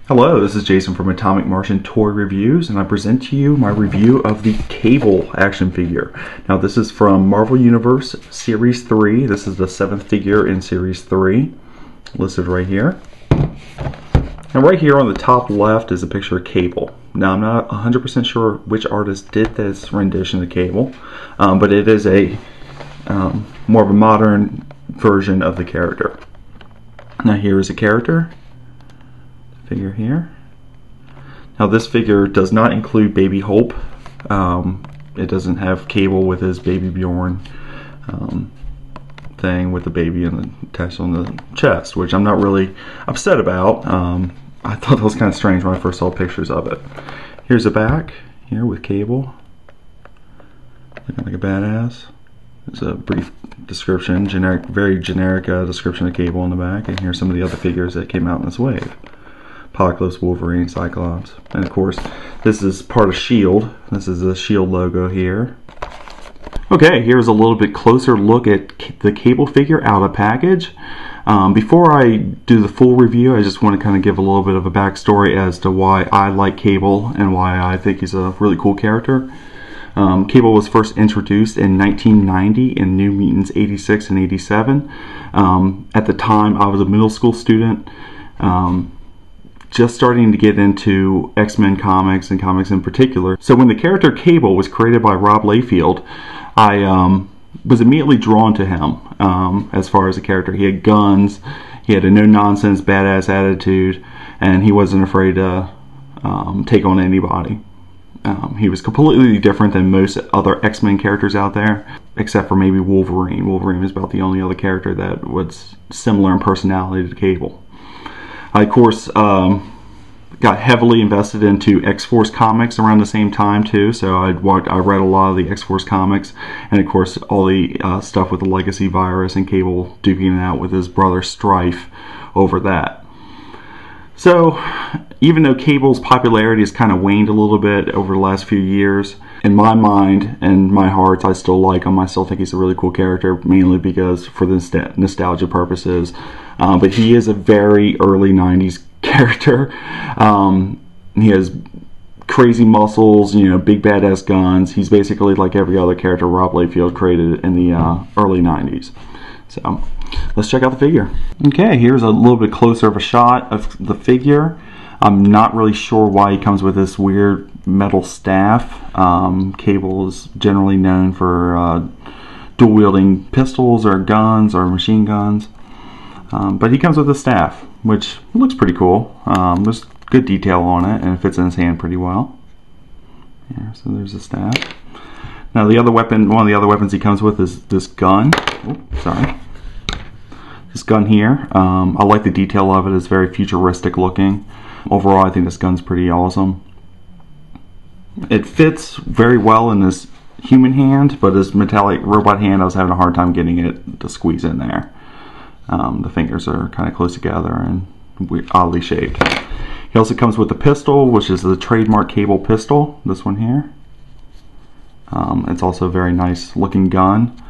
Hello, this is Jason from Atomic Martian Toy Reviews, and I present to you my review of the Cable action figure. Now, this is from Marvel Universe Series 3. This is the 7th figure in Series 3, listed right here. And right here on the top left is a picture of Cable. Now, I'm not 100% sure which artist did this rendition of Cable, but it is a more of a modern version of the character. Now, here is a character. Figure here. Now this figure does not include Baby Hope. It doesn't have Cable with his Baby Bjorn thing with the baby attached on the chest, which I'm not really upset about. I thought that was kind of strange when I first saw pictures of it. Here's a back here with Cable, looking like a badass. There's a brief description, very generic description of Cable on the back, and here's some of the other figures that came out in this wave. Apocalypse, Wolverine, Cyclops, and of course this is part of S.H.I.E.L.D. This is the S.H.I.E.L.D. logo here. Okay, here's a little bit closer look at the Cable figure out of package. Before I do the full review, I just want to kind of give a little bit of a backstory as to why I like Cable and why I think he's a really cool character. Cable was first introduced in 1990 in New Mutants 86 and 87. At the time, I was a middle school student. Just starting to get into X-Men comics and comics in particular. So when the character Cable was created by Rob Liefeld, I was immediately drawn to him as far as a character. He had guns, he had a no-nonsense, badass attitude, and he wasn't afraid to take on anybody. He was completely different than most other X-Men characters out there, except for maybe Wolverine. Wolverine was about the only other character that was similar in personality to Cable. I, of course, got heavily invested into X-Force comics around the same time too. So I read a lot of the X-Force comics, and of course all the stuff with the Legacy virus and Cable duking it out with his brother Strife over that. So even though Cable's popularity has kind of waned a little bit over the last few years, in my mind and my heart, I still like him. I still think he's a really cool character, mainly because for the nostalgia purposes. But he is a very early 90s character. He has crazy muscles, you know, big badass guns. He's basically like every other character Rob Liefeld created in the early 90s. So let's check out the figure. Okay, here's a little bit closer of a shot of the figure. I'm not really sure why he comes with this weird metal staff. Cable is generally known for dual-wielding pistols or guns or machine guns. But he comes with a staff, which looks pretty cool. There's good detail on it, and it fits in his hand pretty well. Yeah, so there's the staff. Now the other weapon, one of the other weapons he comes with is this gun. This gun here. I like the detail of it. It's very futuristic looking. Overall, I think this gun's pretty awesome. It fits very well in this human hand, but this metallic robot hand, I was having a hard time getting it to squeeze in there. The fingers are kind of close together and oddly shaped. He also comes with a pistol, which is the trademark Cable pistol, this one here. It's also a very nice looking gun.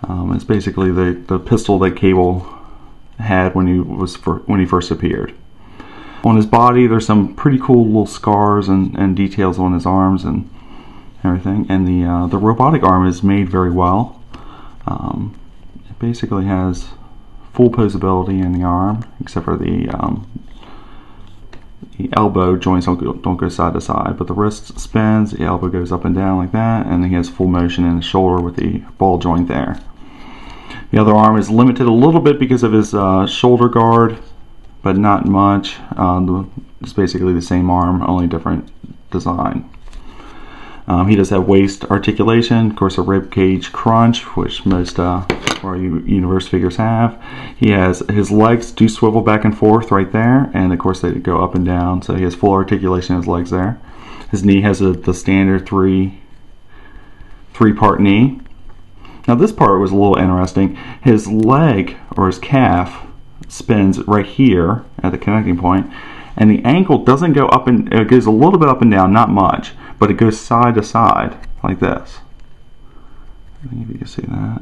It's basically the pistol that Cable had when he first appeared. On his body, there's some pretty cool little scars and details on his arms and everything. And the robotic arm is made very well. It basically has full posability in the arm, except for the elbow joints don't go side to side, but the wrist spins, the elbow goes up and down like that, and he has full motion in the shoulder with the ball joint there. The other arm is limited a little bit because of his shoulder guard, but not much. It's basically the same arm, only different design. He does have waist articulation, of course a rib cage crunch, which most universe figures have. He has his legs do swivel back and forth right there, and of course they go up and down, so he has full articulation in his legs there. His knee has the standard three-part knee. Now this part was a little interesting. His leg, or his calf, spins right here at the connecting point, and the ankle doesn't go up and it goes a little bit up and down, not much, but it goes side to side like this. I think if you can see that.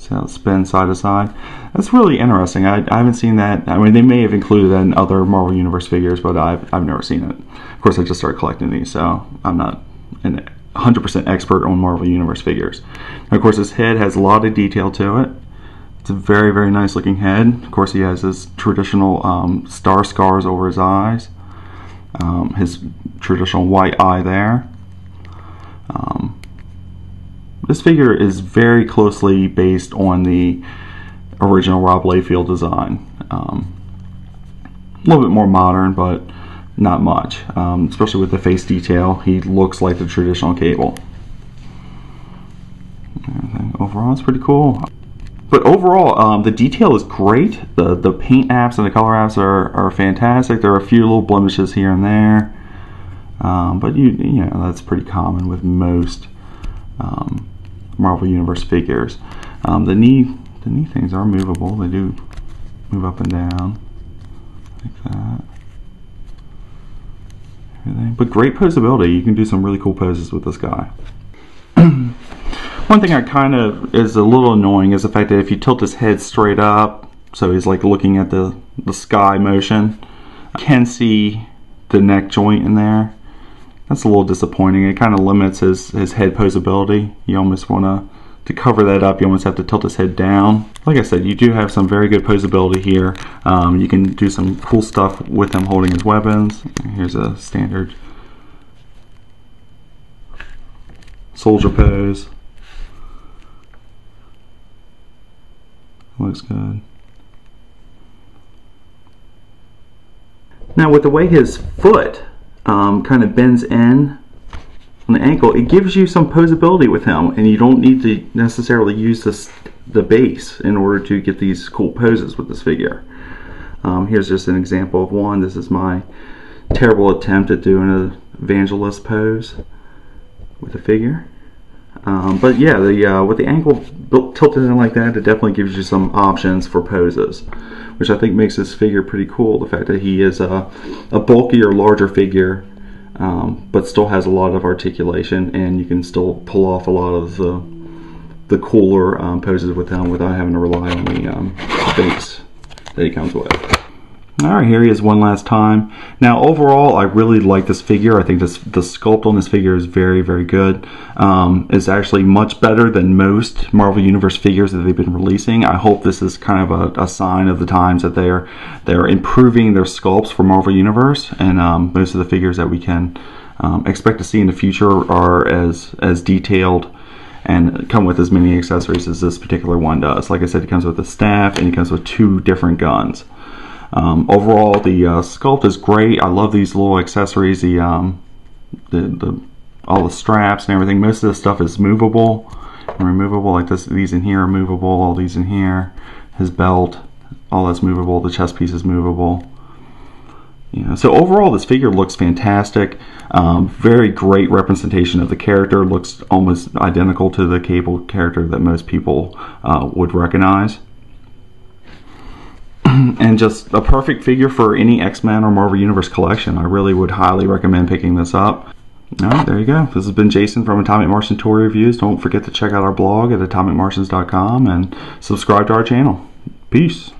See how it spins side to side? That's really interesting. I haven't seen that. I mean, they may have included that in other Marvel Universe figures, but I've never seen it. Of course, I just started collecting these, so I'm not an 100% expert on Marvel Universe figures. And of course, his head has a lot of detail to it. It's a very, very nice looking head. Of course, he has his traditional star scars over his eyes. His traditional white eye there. This figure is very closely based on the original Rob Liefeld design. A little bit more modern, but not much. Especially with the face detail, he looks like the traditional Cable. Overall, it's pretty cool. But overall, the detail is great. The paint apps and the color apps are fantastic. There are a few little blemishes here and there, but you know that's pretty common with most Marvel Universe figures. The knee things are movable. They do move up and down like that. Everything. But great posability. You can do some really cool poses with this guy. One thing I kind of is a little annoying is the fact that if you tilt his head straight up, so he's like looking at the sky motion, you can see the neck joint in there. That's a little disappointing. It kind of limits his head posability. You almost want to cover that up, you almost have to tilt his head down. Like I said, you do have some very good posability here. You can do some cool stuff with him holding his weapons. Here's a standard soldier pose. Looks good. Now with the way his foot kind of bends in on the ankle, it gives you some posability with him, and you don't need to necessarily use the base in order to get these cool poses with this figure. Here's just an example of one. This is my terrible attempt at doing an evangelist pose with the figure. But yeah, with the ankle tilted in like that, it definitely gives you some options for poses, which I think makes this figure pretty cool. The fact that he is a bulkier, larger figure, but still has a lot of articulation, and you can still pull off a lot of the cooler poses with him without having to rely on the base that he comes with. Alright, here he is one last time. Now overall, I really like this figure. I think the sculpt on this figure is very, very good. It's actually much better than most Marvel Universe figures that they've been releasing. I hope this is kind of a sign of the times that they're improving their sculpts for Marvel Universe, and most of the figures that we can expect to see in the future are as detailed and come with as many accessories as this particular one does. Like I said, it comes with a staff and it comes with 2 different guns. Overall, the sculpt is great. I love these little accessories, all the straps and everything. Most of the stuff is movable and removable. Like these in here are movable. All these in here, his belt, all that's movable. The chest piece is movable. So overall, this figure looks fantastic. Very great representation of the character. Looks almost identical to the Cable character that most people would recognize. And just a perfect figure for any X-Men or Marvel Universe collection. I really would highly recommend picking this up. Alright, there you go. This has been Jason from Atomic Martian Toy Reviews. Don't forget to check out our blog at AtomicMartians.com and subscribe to our channel. Peace.